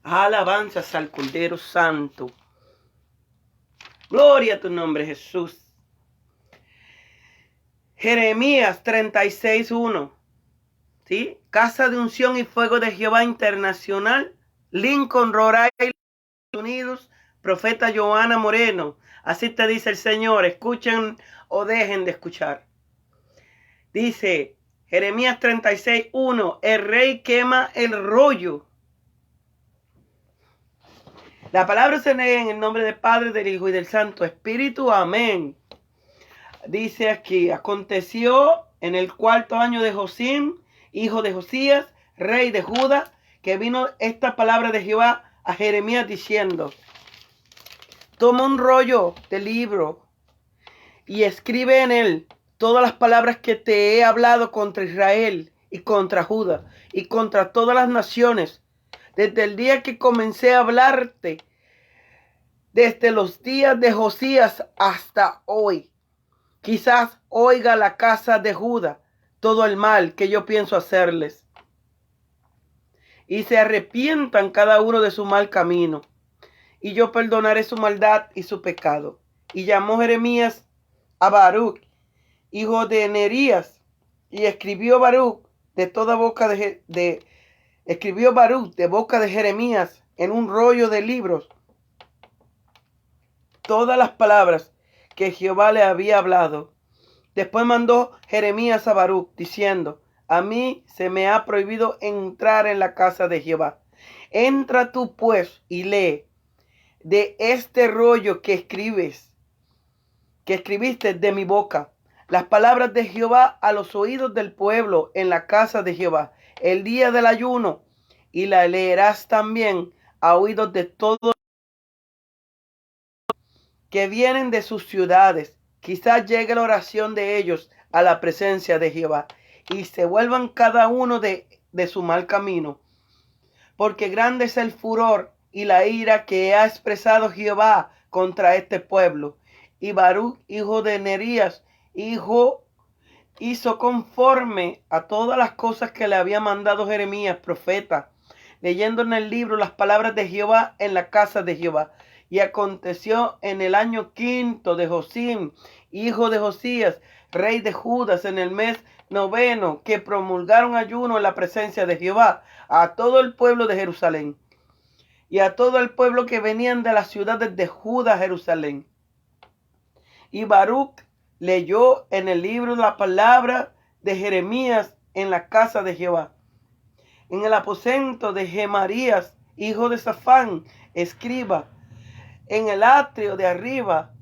Alabanzas al Cordero Santo. Gloria a tu nombre, Jesús. Jeremías 36:1. ¿Sí? Casa de Unción y Fuego de Jehová Internacional, Lincoln, Rhode Island, Estados Unidos, profeta Joana Moreno. Así te dice el Señor. Escuchen o dejen de escuchar. Dice Jeremías 36:1. El rey quema el rollo. La palabra se lee en el nombre del Padre, del Hijo y del Santo Espíritu. Amén. Dice aquí, aconteció en el 4.º año de Josín, hijo de Josías, rey de Judá, que vino esta palabra de Jehová a Jeremías diciendo: toma un rollo de libro y escribe en él todas las palabras que te he hablado contra Israel y contra Judá y contra todas las naciones, desde el día que comencé a hablarte, desde los días de Josías hasta hoy. Quizás oiga la casa de Judá todo el mal que yo pienso hacerles, y se arrepientan cada uno de su mal camino, y yo perdonaré su maldad y su pecado. Y llamó Jeremías a Baruch, hijo de Nerías, y escribió Baruch de boca de Jeremías en un rollo de libros todas las palabras que Jehová le había hablado. Después mandó Jeremías a Baruch diciendo: a mí se me ha prohibido entrar en la casa de Jehová. Entra tú pues y lee de este rollo que escribiste de mi boca, las palabras de Jehová a los oídos del pueblo en la casa de Jehová, el día del ayuno, y la leerás también a oídos de todos que vienen de sus ciudades. Quizás llegue la oración de ellos a la presencia de Jehová y se vuelvan cada uno de su mal camino. Porque grande es el furor y la ira que ha expresado Jehová contra este pueblo. Y Baruch, hijo de Nerías, hizo conforme a todas las cosas que le había mandado Jeremías, profeta, leyendo en el libro las palabras de Jehová en la casa de Jehová. Y aconteció en el año 5 de Josín, hijo de Josías, rey de Judas, en el mes 9, que promulgaron ayuno en la presencia de Jehová a todo el pueblo de Jerusalén y a todo el pueblo que venían de las ciudades de Judá a Jerusalén. Y Baruch leyó en el libro la palabra de Jeremías en la casa de Jehová, en el aposento de Gemarías, hijo de Safán, escriba, en el atrio de arriba,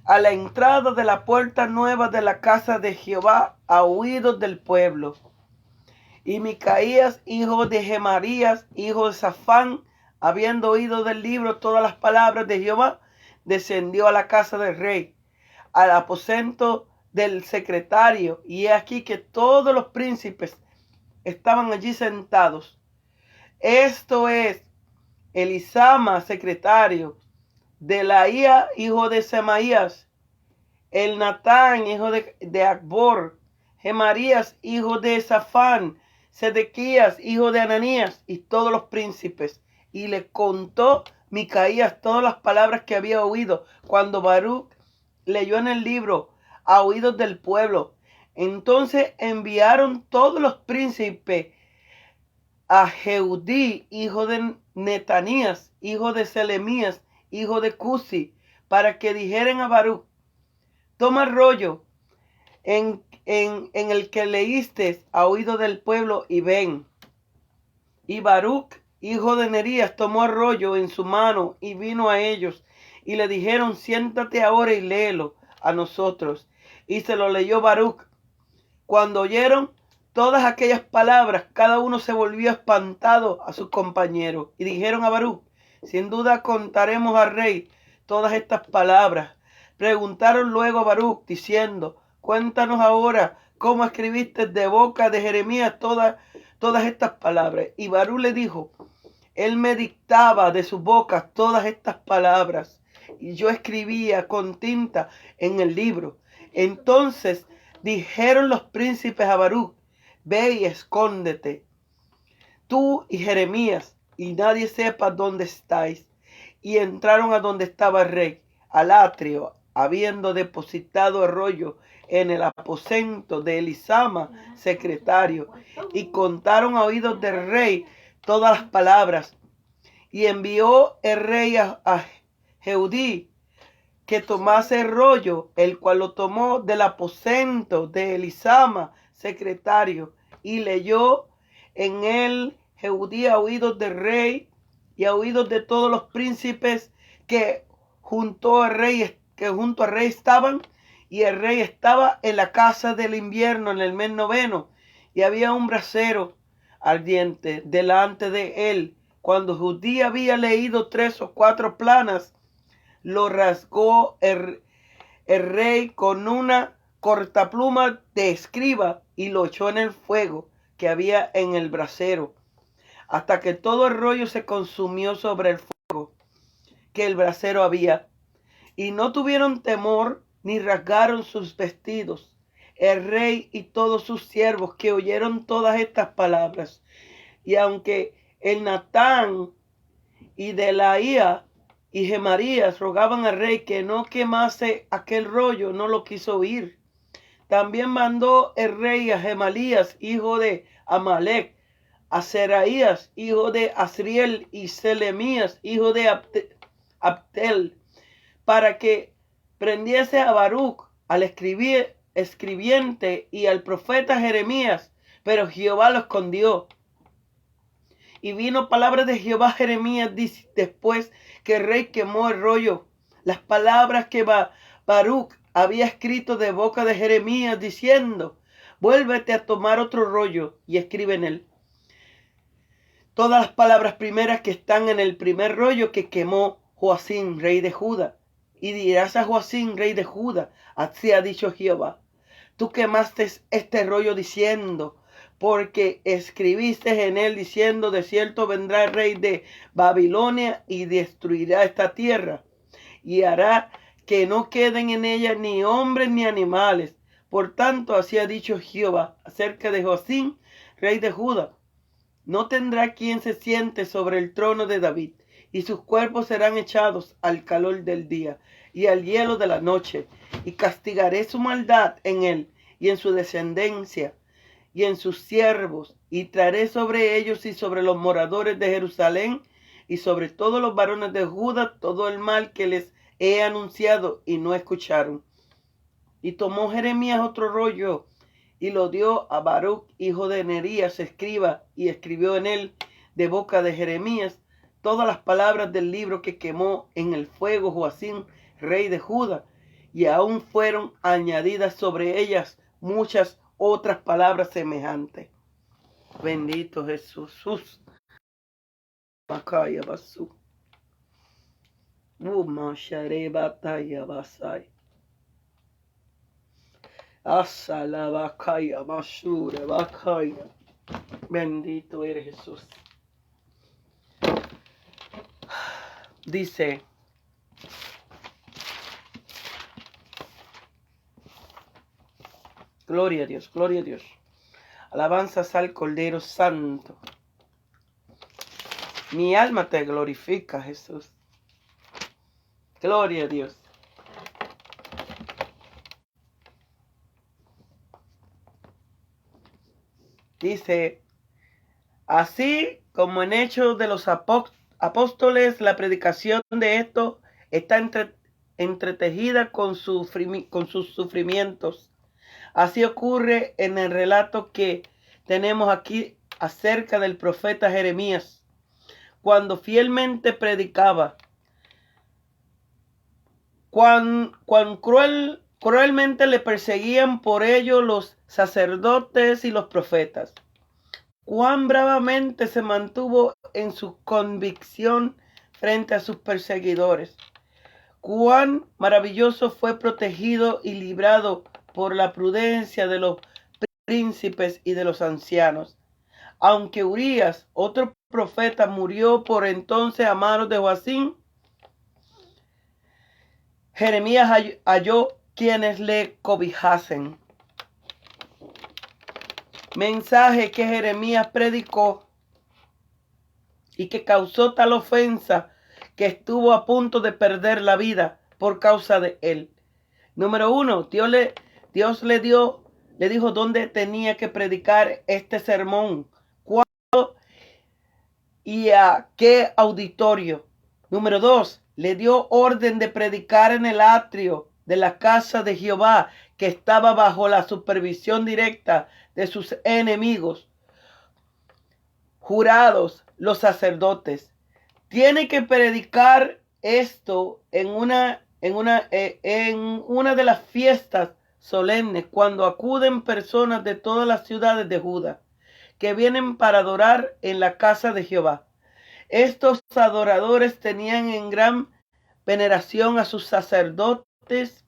a la entrada de la puerta nueva de la casa de Jehová, a oídos del pueblo. Y Micaías, hijo de Gemarías, hijo de Safán, habiendo oído del libro todas las palabras de Jehová, descendió a la casa del rey, al aposento del secretario, y he aquí que todos los príncipes estaban allí sentados. Esto es Elisama, secretario, Delaía, hijo de Semaías, el Natán, hijo de Acbor, Gemarías, hijo de Safán, Sedequías, hijo de Ananías, y todos los príncipes. Y le contó Micaías todas las palabras que había oído cuando Baruch leyó en el libro a oídos del pueblo. Entonces enviaron todos los príncipes a Jehudí, hijo de Netanías, hijo de Selemías, hijo de Cusi, para que dijeran a Baruch: toma el rollo en el que leíste a oído del pueblo y ven. Y Baruch, hijo de Nerías, tomó el rollo en su mano y vino a ellos, y le dijeron: siéntate ahora y léelo a nosotros. Y se lo leyó Baruch. Cuando oyeron todas aquellas palabras, cada uno se volvió espantado a sus compañeros, y dijeron a Baruch: sin duda contaremos al rey todas estas palabras. Preguntaron luego a Baruch diciendo: cuéntanos ahora cómo escribiste de boca de Jeremías todas estas palabras. Y Baruch le dijo: él me dictaba de su boca todas estas palabras, y yo escribía con tinta en el libro. Entonces dijeron los príncipes a Baruch: ve y escóndete, tú y Jeremías, y nadie sepa dónde estáis. Y entraron a donde estaba el rey, al atrio, habiendo depositado el rollo en el aposento de Elisama, secretario, y contaron a oídos del rey todas las palabras. Y envió el rey a Jehudí que tomase el rollo, el cual lo tomó del aposento de Elisama, secretario, y leyó en él Jehudí a oídos del rey y a oídos de todos los príncipes que junto al rey estaban. Y el rey estaba en la casa del invierno en el mes noveno, y había un brasero ardiente delante de él. Cuando Judí había leído 3 o 4 planas, lo rasgó el rey con una cortapluma de escriba y lo echó en el fuego que había en el brasero, hasta que todo el rollo se consumió sobre el fuego que el brasero había. Y no tuvieron temor ni rasgaron sus vestidos, el rey y todos sus siervos, que oyeron todas estas palabras. Y aunque el Natán y Delaía y Gemarías rogaban al rey que no quemase aquel rollo, no lo quiso oír. También mandó el rey a Gemalías, hijo de Amalek, a Seraías, hijo de Asriel, y Selemías, hijo de Abtel, para que prendiese a Baruch, al escribiente, y al profeta Jeremías, pero Jehová lo escondió. Y vino palabra de Jehová a Jeremías después que el rey quemó el rollo, las palabras que Baruch había escrito de boca de Jeremías, diciendo: vuélvete a tomar otro rollo y escribe en él todas las palabras primeras que están en el primer rollo que quemó Joacim, rey de Judá. Y dirás a Joacim, rey de Judá: así ha dicho Jehová, tú quemaste este rollo diciendo, porque escribiste en él diciendo: de cierto vendrá el rey de Babilonia y destruirá esta tierra, y hará que no queden en ella ni hombres ni animales. Por tanto, así ha dicho Jehová acerca de Joacim, rey de Judá: no tendrá quien se siente sobre el trono de David, y sus cuerpos serán echados al calor del día y al hielo de la noche, y castigaré su maldad en él y en su descendencia y en sus siervos, y traeré sobre ellos y sobre los moradores de Jerusalén y sobre todos los varones de Judá todo el mal que les he anunciado, y no escucharon. Y tomó Jeremías otro rollo y lo dio a Baruch, hijo de Nerías, escriba, y escribió en él de boca de Jeremías todas las palabras del libro que quemó en el fuego Joacim, rey de Judá, y aún fueron añadidas sobre ellas muchas otras palabras semejantes. Bendito Jesús. Makaya basu. Umashare bataya basai. Asala bakaya basure bakaya. Bendito eres Jesús. Dice: gloria a Dios, gloria a Dios. Alabanzas al Cordero Santo. Mi alma te glorifica, Jesús. Gloria a Dios. Dice: así como en Hechos de los Apóstoles, la predicación de esto está entretejida con sus sufrimientos. Así ocurre en el relato que tenemos aquí acerca del profeta Jeremías, cuando fielmente predicaba. Cuán cruelmente le perseguían por ello los sacerdotes y los profetas. Cuán bravamente se mantuvo en su convicción frente a sus perseguidores. Cuán maravilloso fue protegido y librado por la prudencia de los príncipes y de los ancianos. Aunque Urías, otro profeta, murió por entonces a manos de Joacim, Jeremías halló quienes le cobijasen. Mensaje que Jeremías predicó y que causó tal ofensa que estuvo a punto de perder la vida por causa de él. Número 1, Dios le dijo dónde tenía que predicar este sermón, cuándo y a qué auditorio. Número 2, le dio orden de predicar en el atrio de la casa de Jehová, que estaba bajo la supervisión directa de sus enemigos, jurados, los sacerdotes. Tiene que predicar esto en una de las fiestas solemnes, cuando acuden personas de todas las ciudades de Judá que vienen para adorar en la casa de Jehová. Estos adoradores tenían en gran veneración a sus sacerdotes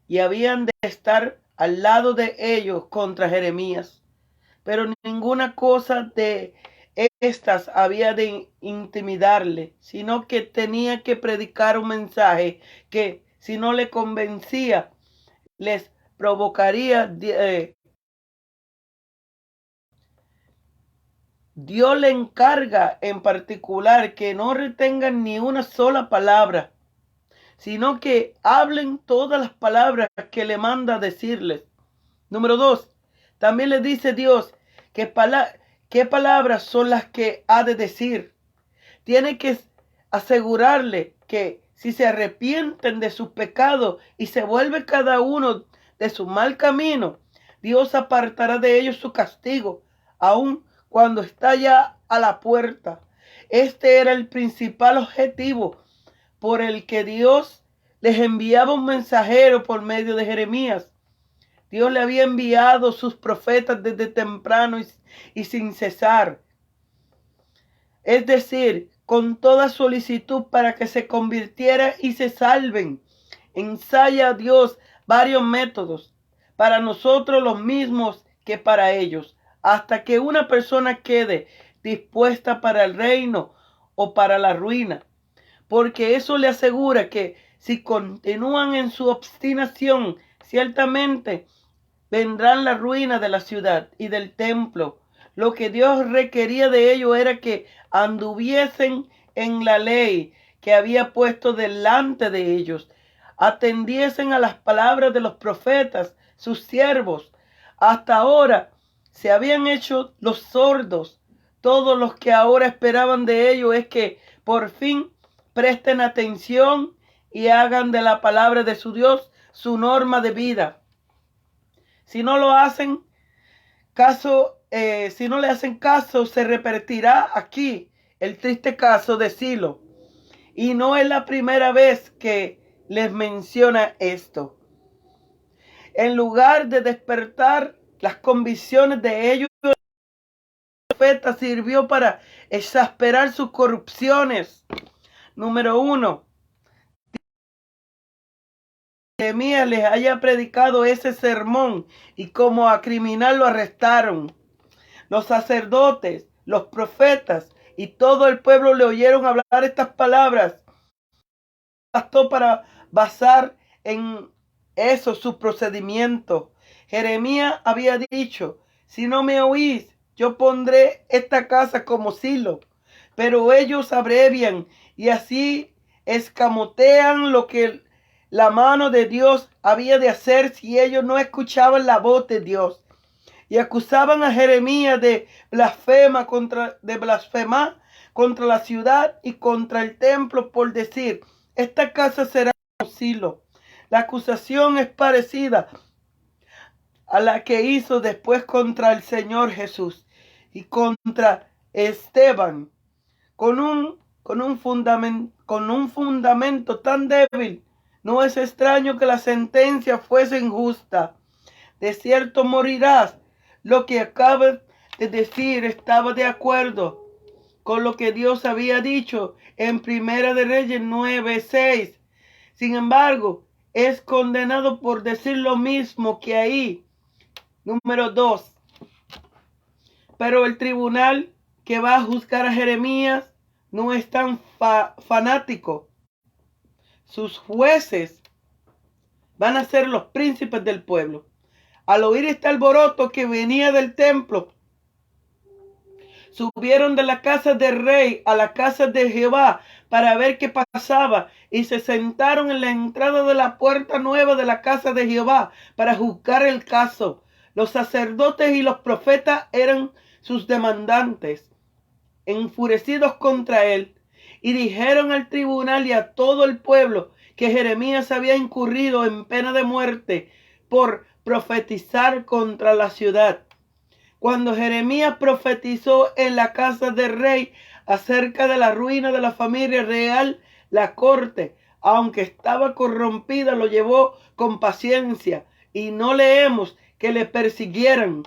y habían de estar al lado de ellos contra Jeremías. Pero ninguna cosa de estas había de intimidarle, sino que tenía que predicar un mensaje que, si no le convencía, les provocaría. Dios le encarga en particular que no retengan ni una sola palabra, sino que hablen todas las palabras que le manda decirles. Número 2, también le dice Dios qué palabras son las que ha de decir. Tiene que asegurarle que si se arrepienten de sus pecados y se vuelve cada uno de su mal camino, Dios apartará de ellos su castigo, aun cuando está ya a la puerta. Este era el principal objetivo por el que Dios les enviaba un mensajero por medio de Jeremías. Dios le había enviado sus profetas desde temprano y sin cesar. Es decir, con toda solicitud para que se convirtiera y se salven. Ensaya Dios varios métodos, para nosotros los mismos que para ellos, hasta que una persona quede dispuesta para el reino o para la ruina. Porque eso le asegura que si continúan en su obstinación, ciertamente vendrán la ruina de la ciudad y del templo. Lo que Dios requería de ellos era que anduviesen en la ley que había puesto delante de ellos, atendiesen a las palabras de los profetas, sus siervos. Hasta ahora se habían hecho los sordos. Todos los que ahora esperaban de ellos es que por fin presten atención y hagan de la palabra de su Dios su norma de vida. Si no lo hacen caso, si no le hacen caso, se repetirá aquí el triste caso de Silo. Y no es la primera vez que les menciona esto. En lugar de despertar las convicciones de ellos, el profeta sirvió para exasperar sus corrupciones. Número 1. Jeremías les haya predicado ese sermón y como a criminal lo arrestaron. Los sacerdotes, los profetas y todo el pueblo le oyeron hablar estas palabras. Bastó para basar en eso su procedimiento. Jeremías había dicho: si no me oís, yo pondré esta casa como Silo. Pero ellos abrevian y así escamotean lo que la mano de Dios había de hacer si ellos no escuchaban la voz de Dios. Y acusaban a Jeremías de blasfemar contra la ciudad y contra el templo por decir: esta casa será un Silo. La acusación es parecida a la que hizo después contra el Señor Jesús y contra Esteban, con un fundamento tan débil. No es extraño que la sentencia fuese injusta. De cierto morirás. Lo que acabas de decir estaba de acuerdo con lo que Dios había dicho en Primera de Reyes 9:6. Sin embargo, es condenado por decir lo mismo que ahí. Número 2. Pero el tribunal que va a juzgar a Jeremías no es tan fanático. Sus jueces van a ser los príncipes del pueblo. Al oír este alboroto que venía del templo, subieron de la casa del rey a la casa de Jehová para ver qué pasaba, y se sentaron en la entrada de la puerta nueva de la casa de Jehová para juzgar el caso. Los sacerdotes y los profetas eran sus demandantes, enfurecidos contra él, y dijeron al tribunal y a todo el pueblo que Jeremías había incurrido en pena de muerte por profetizar contra la ciudad. Cuando Jeremías profetizó en la casa del rey acerca de la ruina de la familia real, la corte, aunque estaba corrompida, lo llevó con paciencia, y no leemos que le persiguieran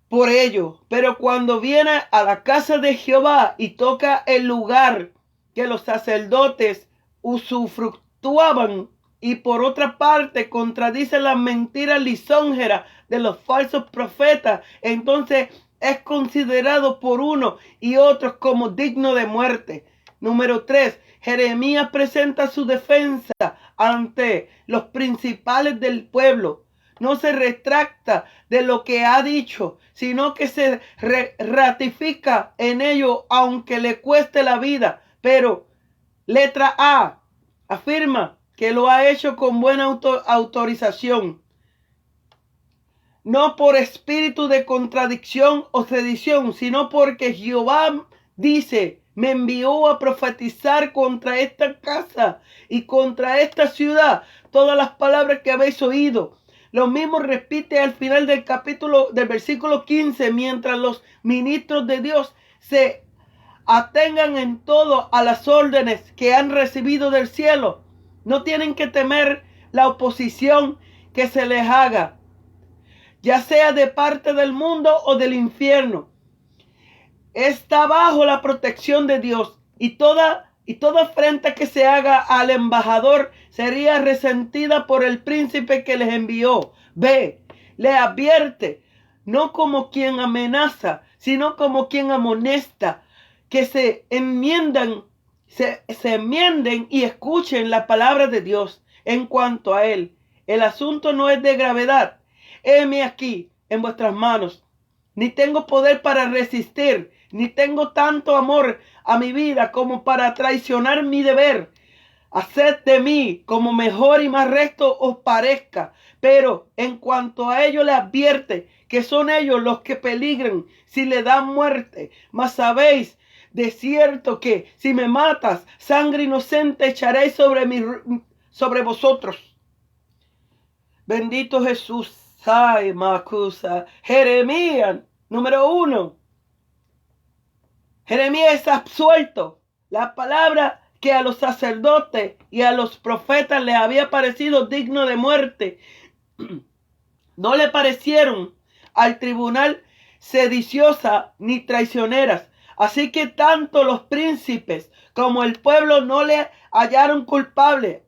por ello. Pero cuando viene a la casa de Jehová y toca el lugar que los sacerdotes usufructuaban, y por otra parte contradice las mentiras lisonjeras de los falsos profetas, entonces es considerado por uno y otros como digno de muerte. Número 3. Jeremías presenta su defensa ante los principales del pueblo. No se retracta de lo que ha dicho, sino que se ratifica en ello, aunque le cueste la vida. Pero, letra A, afirma que lo ha hecho con buena autorización, no por espíritu de contradicción o sedición, sino porque Jehová dice: me envió a profetizar contra esta casa y contra esta ciudad todas las palabras que habéis oído. Lo mismo repite al final del capítulo, del versículo 15, mientras los ministros de Dios se atengan en todo a las órdenes que han recibido del cielo. No tienen que temer la oposición que se les haga, ya sea de parte del mundo o del infierno. Está bajo la protección de Dios, y toda afrenta que se haga al embajador sería resentida por el príncipe que les envió. B. Le advierte, no como quien amenaza, sino como quien amonesta, que se enmienden y escuchen la palabra de Dios. En cuanto a él, el asunto no es de gravedad. Heme aquí en vuestras manos. Ni tengo poder para resistir, ni tengo tanto amor a mi vida como para traicionar mi deber. Haced de mí como mejor y más recto os parezca. Pero en cuanto a ello le advierte que son ellos los que peligran si le dan muerte. Mas sabéis de cierto que si me matas, sangre inocente echaréis sobre vosotros. Bendito Jesús. Ay, Macusa. Jeremías, número 1. Jeremías es absuelto. La palabra que a los sacerdotes y a los profetas les había parecido digno de muerte, no le parecieron al tribunal sediciosa ni traicioneras. Así que tanto los príncipes como el pueblo no le hallaron culpable.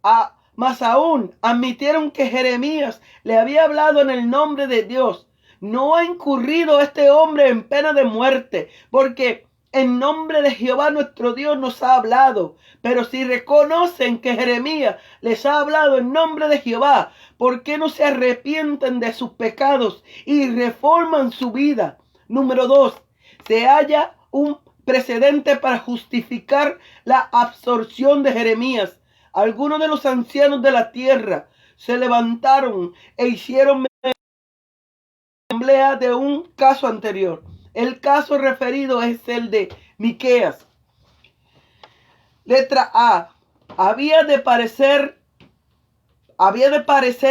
Más aún admitieron que Jeremías le había hablado en el nombre de Dios. No ha incurrido este hombre en pena de muerte, porque en nombre de Jehová nuestro Dios nos ha hablado. Pero si reconocen que Jeremías les ha hablado en nombre de Jehová, ¿por qué no se arrepienten de sus pecados y reforman su vida? Número 2. Se halla un precedente para justificar la absorción de Jeremías. Algunos de los ancianos de la tierra se levantaron e hicieron asamblea de un caso anterior. El caso referido es el de Miqueas. Letra A. Había de parecer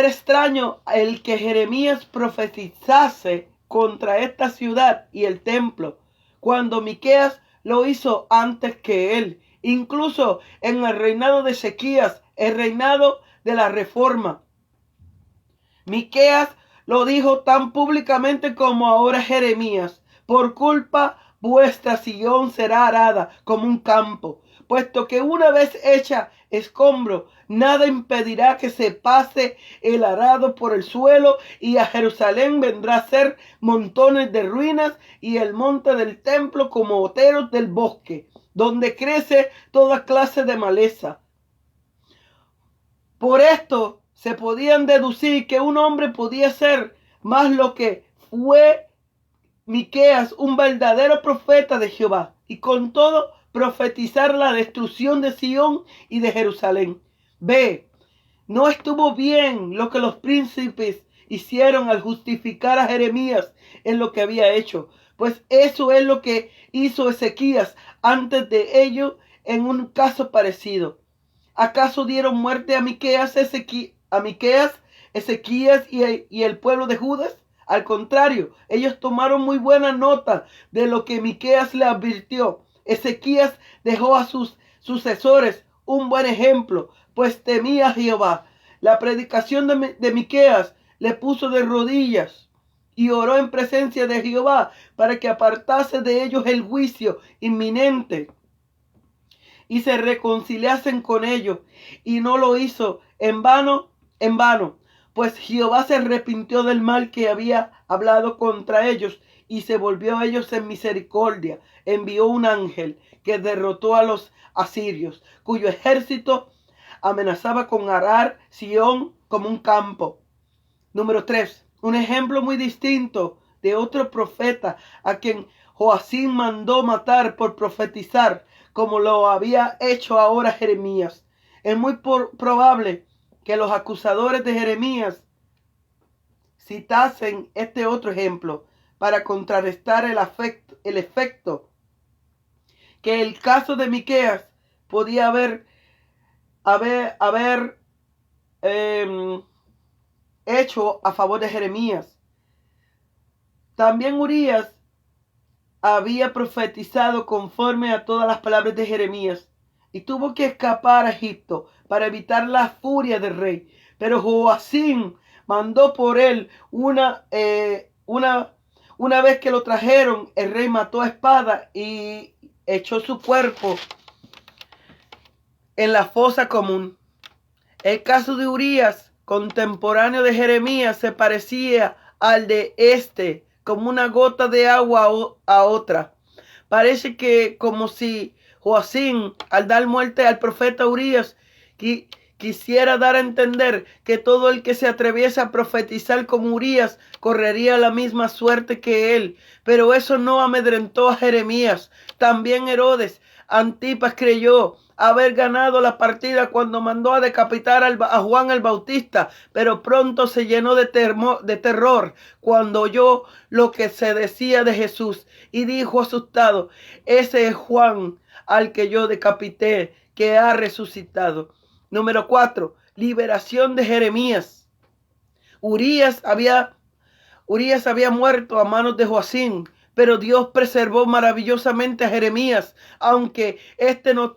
extraño el que Jeremías profetizase contra esta ciudad y el templo, cuando Miqueas lo hizo antes que él, incluso en el reinado de Ezequías, el reinado de la reforma. Miqueas lo dijo tan públicamente como ahora Jeremías: por culpa vuestra Sion será arada como un campo, puesto que una vez hecha escombro, nada impedirá que se pase el arado por el suelo, y a Jerusalén vendrá a ser montones de ruinas, y el monte del templo como oteros del bosque, donde crece toda clase de maleza. Por esto se podían deducir que un hombre podía ser más lo que fue Miqueas un verdadero profeta de Jehová, y con todo profetizar la destrucción de Sión y de Jerusalén. Ve, no estuvo bien lo que los príncipes hicieron al justificar a Jeremías en lo que había hecho, pues eso es lo que hizo Ezequías antes de ello en un caso parecido. ¿Acaso dieron muerte a Miqueas, Ezequías y el pueblo de Judas? Al contrario, ellos tomaron muy buena nota de lo que Miqueas le advirtió. Ezequías dejó a sus sucesores un buen ejemplo, pues temía a Jehová. La predicación de Miqueas le puso de rodillas y oró en presencia de Jehová para que apartase de ellos el juicio inminente y se reconciliasen con ellos, y no lo hizo en vano, pues Jehová se arrepintió del mal que había hablado contra ellos y se volvió a ellos en misericordia. Envió un ángel que derrotó a los asirios, cuyo ejército amenazaba con arar Sión como un campo. Número 3. Un ejemplo muy distinto de otro profeta a quien Joacim mandó matar por profetizar, como lo había hecho ahora Jeremías. Es muy probable que los acusadores de Jeremías citasen este otro ejemplo para contrarrestar el efecto que el caso de Miqueas podía haber hecho a favor de Jeremías. También Urías había profetizado conforme a todas las palabras de Jeremías y tuvo que escapar a Egipto para evitar la furia del rey. Pero Joacim mandó por él una vez que lo trajeron, el rey mató a espada y echó su cuerpo en la fosa común. El caso de Urías, contemporáneo de Jeremías, se parecía al de este, como una gota de agua a otra. Parece que como si Joacim, al dar muerte al profeta Urías, quisiera dar a entender que todo el que se atreviese a profetizar como Urías correría la misma suerte que él. Pero eso no amedrentó a Jeremías. También Herodes Antipas creyó haber ganado la partida cuando mandó a decapitar a Juan el Bautista, pero pronto se llenó de terror cuando oyó lo que se decía de Jesús y dijo asustado: ese es Juan al que yo decapité, que ha resucitado. Número 4. Liberación de Jeremías. Urías había muerto a manos de Joacim, pero Dios preservó maravillosamente a Jeremías, aunque este no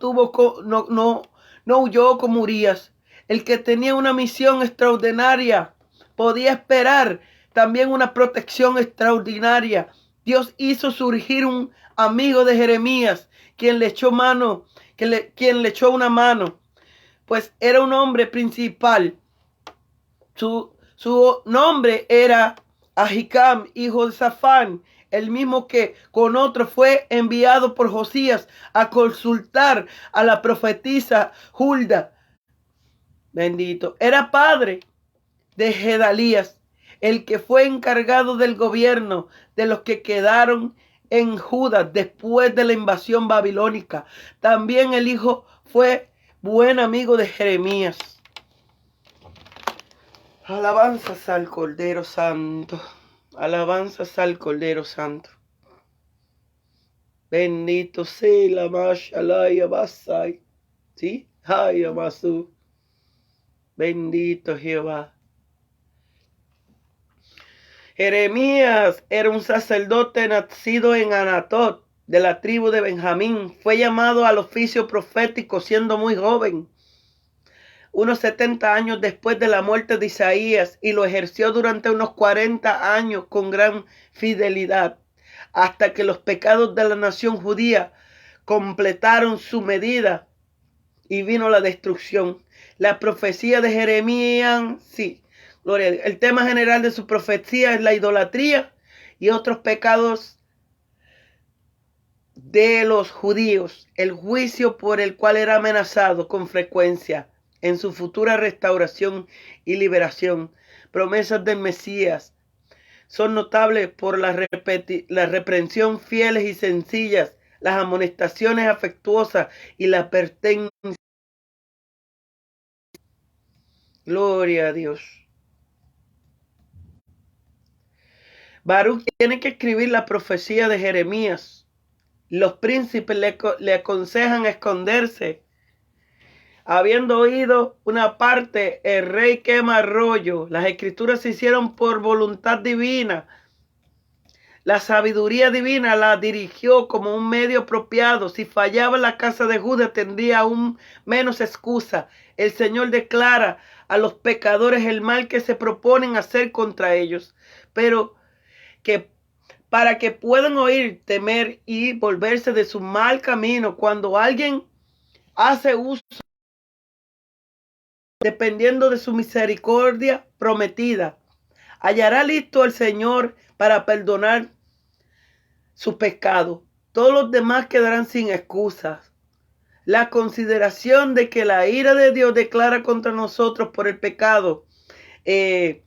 huyó como Urías. El que tenía una misión extraordinaria podía esperar también una protección extraordinaria. Dios hizo surgir un amigo de Jeremías, quien le echó una mano, pues era un hombre principal. Su nombre era Ahicam, hijo de Safán, el mismo que con otro fue enviado por Josías a consultar a la profetisa Hulda. Bendito. Era padre de Gedalías, el que fue encargado del gobierno de los que quedaron en Judá después de la invasión babilónica. También el hijo fue buen amigo de Jeremías. Alabanzas al Cordero Santo. Alabanzas al Cordero Santo. Bendito sea la Mashalaya Basai. ¿Sí? Ay, Amasu. Bendito Jehová. Jeremías era un sacerdote nacido en Anatot, de la tribu de Benjamín. Fue llamado al oficio profético siendo muy joven, unos 70 años después de la muerte de Isaías, y lo ejerció durante unos 40 años con gran fidelidad, hasta que los pecados de la nación judía completaron su medida y vino la destrucción. La profecía de Jeremías, sí, gloria a Dios. El tema general de su profecía es la idolatría y otros pecados de los judíos, el juicio por el cual era amenazado con frecuencia en su futura restauración y liberación, promesas del Mesías, son notables por la reprensión fieles y sencillas, las amonestaciones afectuosas y la pertenencia. Gloria a Dios. Baruch tiene que escribir la profecía de Jeremías. Los príncipes le aconsejan esconderse. Habiendo oído una parte, el rey quema arroyo. Las escrituras se hicieron por voluntad divina. La sabiduría divina la dirigió como un medio apropiado. Si fallaba la casa de Judá, tendría aún menos excusa. El Señor declara a los pecadores el mal que se proponen hacer contra ellos, pero que para que puedan oír, temer y volverse de su mal camino. Cuando alguien hace uso, dependiendo de su misericordia prometida, hallará listo el Señor para perdonar su pecado. Todos los demás quedarán sin excusas. La consideración de que la ira de Dios declara contra nosotros por el pecado es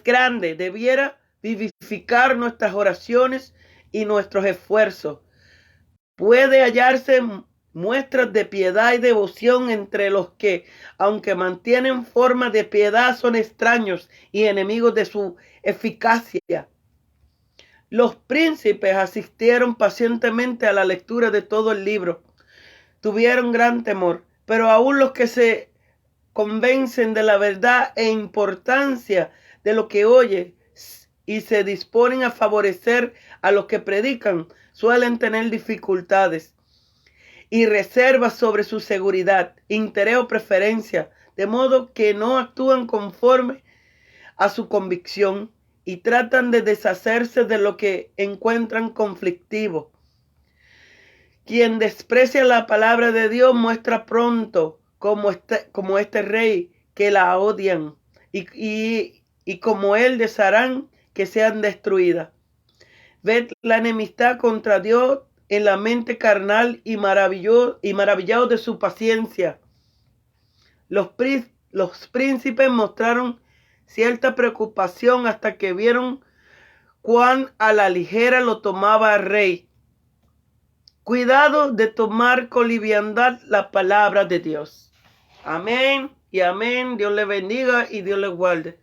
grande. Debiera vivificar nuestras oraciones y nuestros esfuerzos. Puede hallarse muestras de piedad y devoción entre los que, aunque mantienen forma de piedad, son extraños y enemigos de su eficacia. Los príncipes asistieron pacientemente a la lectura de todo el libro. Tuvieron gran temor, pero aún los que se convencen de la verdad e importancia de lo que oye y se disponen a favorecer a los que predican, suelen tener dificultades y reservas sobre su seguridad, interés o preferencia, de modo que no actúan conforme a su convicción y tratan de deshacerse de lo que encuentran conflictivo. Quien desprecia la palabra de Dios muestra pronto, como este rey, que la odian y como él desearán que sean destruidas. Ved la enemistad contra Dios en la mente carnal y maravillados de su paciencia. Los príncipes mostraron cierta preocupación hasta que vieron cuán a la ligera lo tomaba el rey. Cuidado de tomar con liviandad la palabra de Dios. Amén y amén. Dios le bendiga y Dios le guarde.